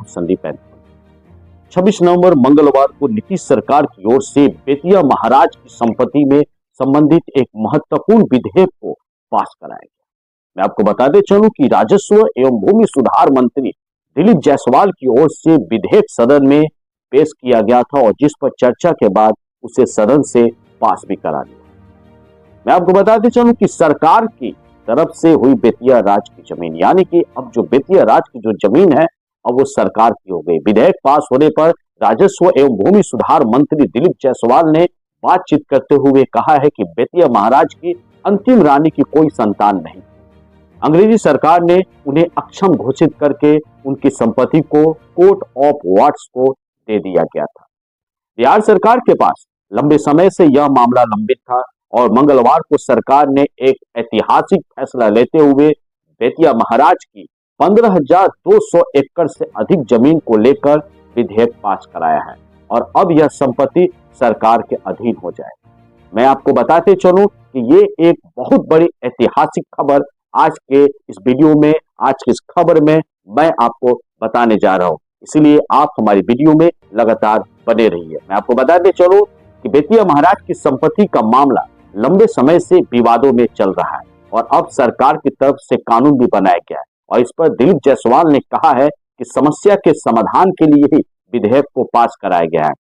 Sandeep Anthony. 26 नवंबर मंगलवार को नीतीश सरकार की ओर से बेतिया महाराज की संपत्ति में संबंधित एक महत्वपूर्ण विधेयक को पास कराया गया। मैं आपको बताते चलूं कि राजस्व एवं भूमि सुधार मंत्री दिलीप जायसवाल की ओर से विधेयक सदन में पेश किया गया था और जिस पर चर्चा के बाद उसे सदन से पास भी करा दिया। मैं आपको बताते चलूं कि सरकार की तरफ से हुई बेतिया राज की जमीन, यानी कि अब जो बेतिया राज की जो जमीन है अब वो सरकार की हो गई। विधेयक पास होने पर राजस्व एवं भूमि सुधार मंत्री दिलीप जायसवाल ने बातचीत करते हुए कहा है कि बेतिया महाराज की अंतिम रानी की कोई संतान नहीं। अंग्रेजी सरकार ने उन्हें अक्षम घोषित करके उनकी संपत्ति को कोर्ट ऑफ वार्ड्स को दे दिया गया था। बिहार सरकार के पास लंबे समय से यह मामला लंबित था और मंगलवार को सरकार ने एक ऐतिहासिक फैसला लेते हुए बेतिया महाराज की 15,200 एकड़ से अधिक जमीन को लेकर विधेयक पास कराया है और अब यह संपत्ति सरकार के अधीन हो जाएगी। मैं आपको बताते चलूं कि ये एक बहुत बड़ी ऐतिहासिक खबर आज के इस वीडियो में, आज की इस खबर में मैं आपको बताने जा रहा हूं, इसलिए आप हमारी वीडियो में लगातार बने रहिए। मैं आपको बताते चलूं कि बेतिया महाराज की संपत्ति का मामला लंबे समय से विवादों में चल रहा है और अब सरकार की तरफ से कानून भी बनाया गया है और इस पर दिलीप जायसवाल ने कहा है कि समस्या के समाधान के लिए ही विधेयक को पास कराया गया है।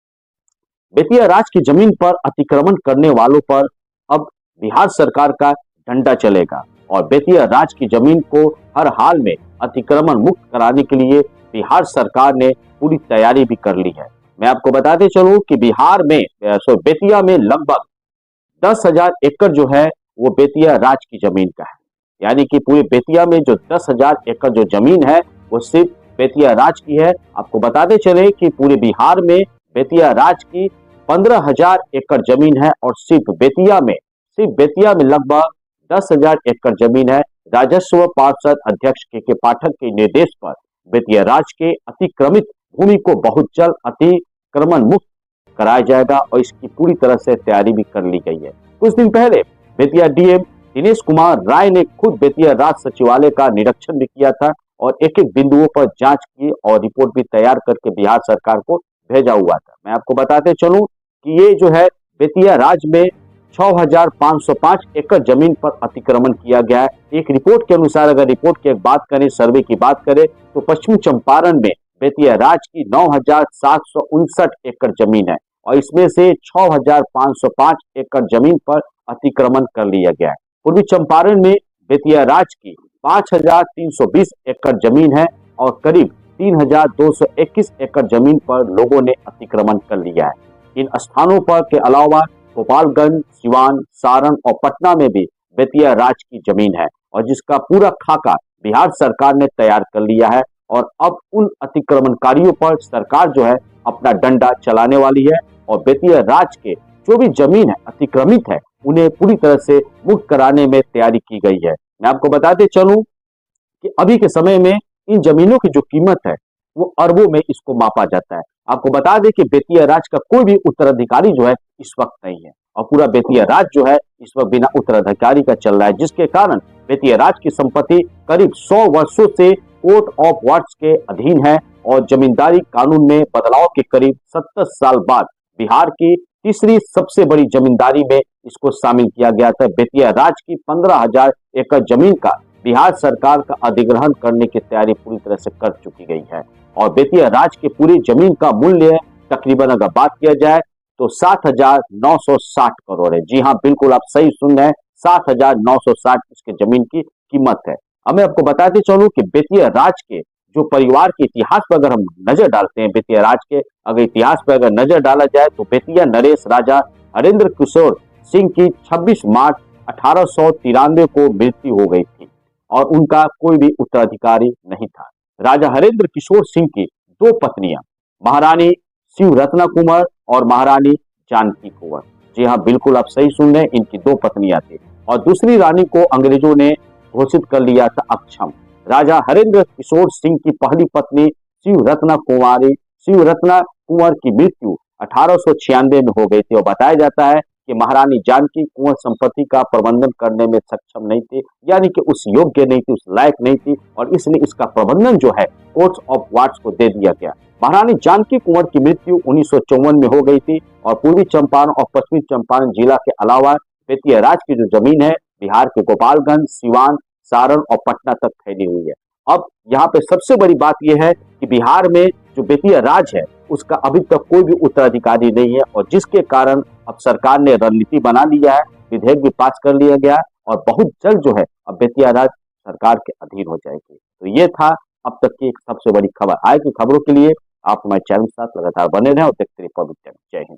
बेतिया राज की जमीन पर अतिक्रमण करने वालों पर अब बिहार सरकार का डंडा चलेगा और बेतिया राज की जमीन को हर हाल में अतिक्रमण मुक्त कराने के लिए बिहार सरकार ने पूरी तैयारी भी कर ली है। मैं आपको बताते चलूं कि बिहार में बेतिया में लगभग 10,000 एकड़ जो है वो बेतिया राज की जमीन का है, यानी कि पूरे बेतिया में जो 10,000 एकड़ जो जमीन है वो सिर्फ बेतिया राज की है। आपको बताते चले कि पूरे बिहार में बेतिया राज की 15,000 एकड़ जमीन है और सिर्फ बेतिया में लगभग 10,000 एकड़ जमीन है। राजस्व पार्षद अध्यक्ष के पाठक के निर्देश पर बेतिया राज के अतिक्रमित भूमि को बहुत जल्द अतिक्रमण मुक्त कराया जाएगा और इसकी पूरी तरह से तैयारी भी कर ली गई है। कुछ दिन पहले बेतिया डीएम दिनेश कुमार राय ने खुद बेतिया राज सचिवालय का निरीक्षण भी किया था और एक एक बिंदुओं पर जांच की और रिपोर्ट भी तैयार करके बिहार सरकार को भेजा हुआ था। मैं आपको बताते चलूं कि ये जो है बेतिया राज में 6,505 एकड़ जमीन पर अतिक्रमण किया गया है। एक रिपोर्ट के अनुसार, अगर रिपोर्ट की बात करें, सर्वे की बात करें, तो पश्चिमी चंपारण में बेतिया राज की 9,759 एकड़ जमीन है और इसमें से 6,505 एकड़ जमीन पर अतिक्रमण कर लिया गया है। पूर्वी चंपारण में बेतिया राज की 5,320 एकड़ जमीन है और करीब 3,221 एकड़ जमीन पर लोगों ने अतिक्रमण कर लिया है। इन स्थानों पर के अलावा गोपालगंज, सिवान, सारण और पटना में भी बेतिया राज की जमीन है और जिसका पूरा खाका बिहार सरकार ने तैयार कर लिया है और अब उन अतिक्रमणकारियों पर सरकार जो है अपना डंडा चलाने वाली है और बेतिया राज के जो भी जमीन है अतिक्रमित है उन्हें पूरी तरह से मुक्त कराने में तैयारी की गई है। मैं आपको बताते चलूं कि अभी के समय में इन जमीनों की जो कीमत है वो अरबों में इसको मापा जाता है। आपको बता दें कि बेतिया राज का कोई भी उत्तराधिकारी जो है इस वक्त नहीं है और पूरा बेतिया राज जो है इस वक्त बिना उत्तराधिकारी का चल रहा है, जिसके कारण बेतिया राज की संपत्ति करीब 100 वर्षों से कोर्ट ऑफ वार्ड्स के अधीन है और जमींदारी कानून में बदलाव के करीब 70 साल बाद बिहार की तीसरी सबसे बड़ी जमींदारी में इसको शामिल किया गया था। बेतिया राज की 15,000 एकड़ जमीन का बिहार सरकार का अधिग्रहण करने की तैयारी पूरी तरह से कर चुकी गई है और बेतिया राज की पूरी जमीन का मूल्य तकरीबन अगर बात किया जाए तो 7,960 करोड़ है। जी हाँ, बिल्कुल आप सही सुन रहे हैं, 7,960 इसके जमीन की कीमत है। अब मैं आपको बताते चलूं कि बेतिया राज के जो परिवार के इतिहास पर अगर हम नजर डालते हैं, बेतिया राज के अगर इतिहास पर अगर नजर डाला जाए तो बेतिया नरेश राजा हरेंद्र किशोर सिंह की 26 मार्च 1893 को मृत्यु हो गई थी और उनका कोई भी उत्तराधिकारी नहीं था। राजा हरेंद्र किशोर सिंह की दो पत्नियां महारानी शिव रत्ना कुंवर और महारानी जानकी कुंवर, जी हाँ बिल्कुल आप सही सुन रहे हैं, इनकी दो पत्नियां थी और दूसरी रानी को अंग्रेजों ने घोषित कर लिया था अक्षम। राजा हरेंद्र किशोर सिंह की पहली पत्नी शिव रत्ना कुंवर की मृत्यु 1896 में हो गई थी और बताया जाता है कि महारानी जानकी कुंवर संपत्ति का प्रबंधन करने में सक्षम नहीं थी, यानी कि उस योग्य नहीं थी, उस लायक नहीं थी, और इसलिए इसका प्रबंधन जो है कोर्ट्स ऑफ वार्ड्स को दे दिया गया। महारानी जानकी कुंवर की मृत्यु 1954 में हो गई थी और पूर्वी चंपारण और पश्चिमी चंपारण जिला के अलावा बेतिया राज की जो जमीन है बिहार के गोपालगंज, सिवान, सारण और पटना तक फैली हुई है। अब यहाँ पे सबसे बड़ी बात यह है कि बिहार में जो बेतिया राज है उसका अभी तक कोई भी उत्तराधिकारी नहीं है, और जिसके कारण अब सरकार ने रणनीति बना लिया है, विधेयक भी पास कर लिया गया और बहुत जल्द जो है अब बेतिया राज सरकार के अधीन हो जाएगी। तो ये था अब तक की एक सबसे बड़ी खबर। आए की खबरों के लिए आप हमारे चैनल के साथ लगातार बने रहें और देखते रहिए पब्लिक टाइम्स। जय हिंद।